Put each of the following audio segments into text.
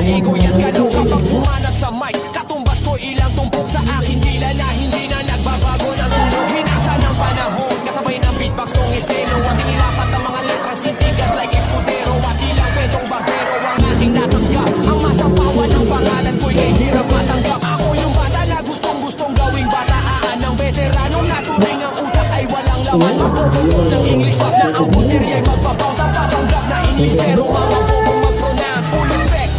Ego yan galaw kapag pumanat sa mic. Katumbas ko ilang tumpok sa akin dila na hindi na nagbabago ng tunog. Hinasa ng panahon kasabay ng beatbox tong estilo. Ating ilapat ang mga letrang sintigas like Escudero. At ilang kwentong barbero ang ating natanggap. Ang masapawan ng pangalan ko'y kay hirap matanggap. Ako yung bata na gustong gawing bataan ng veteranong naturing ang utak ay walang laman. Magpupulong ng English rap na ang putiriya'y magbabaw sa papanggap na Inglesero. Mga bobong mag-pronounce full effect.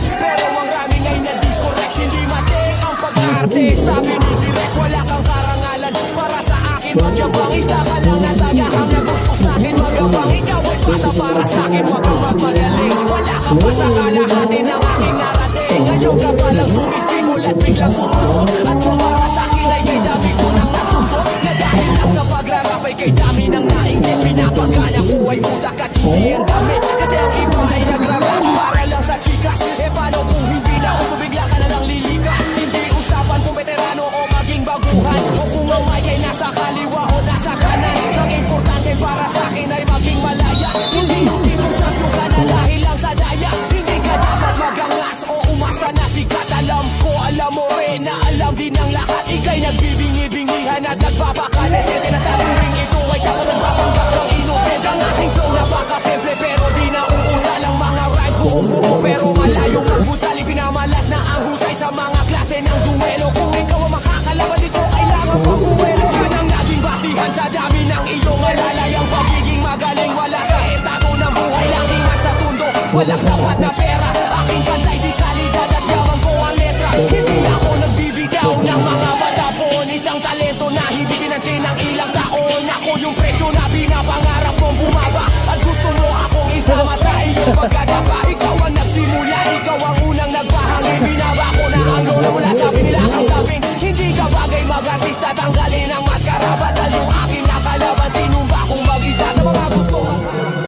Sabi ni Direk, wala kang karangalan para sa akin. Magyabang isa ka lang na tagahang na gusto sa'kin. Magyabang ikaw ay bata para sa'kin. Huwag kang magmagaling, wala kang pa sa kalahati ng aking narating. Ngayon ka palang sumisimul at biglang sumuko. At kung para sa'kin ay kay dami ko nang nasumpo. Na dahil lang sa pagrarap ay kay dami ng nainggit. Pinapagana ko ay utak at hindi ang damit. Kasi ang iba ay nagrarap para lang sa chikas. E paano kung hindi na uso bigla ka na lang lilikas? Kung veterano o maging baguhan, o kung mamay ay nasa kaliwa o nasa kanan. Ang importante para sa akin ay maging malaya. Hindi yung tipong champion ka na dahil lang sa daya. Hindi ka dapat magangas o umasta na sikat. Alam ko, alam mo rin na alam din ng lahat. Ika'y nagbibingi-bingihan at nagpapakanesete na sa tuwing ito ay tapos nagpapanggap ng innocent. Ang aking flow napakasimple pero di na uuta lang mga rhyme. Buong-buo pero malayong magbutal. Pinamalas na ang husay sa mga klase ng duelo. Kung ikaw ang makakalaban dito, kailangan pag-uwelo. Yan ang naging basihan sa dami ng iyong alalay. Ang pagiging magaling wala sa estado ng buhay. Langingan sa tundo, walang sapat na pera. Aking kantay di kalidad at yaman ko ang letra. Hindi ako nagbibitaw ng mga batapon. Isang talento na hindi pinansin ng ilang taon. Ako yung presyo na pinapangarap mong bumaba. At gusto mo akong isama sa iyong pagkadapa. Ikaw ang nagsimula, ikaw ang unang nagbahagi. Binaba ko na ang lolo mula sa pinilang ang taping. Hindi ka bagay mag-artista, tanggalin ang maskara. Batal yung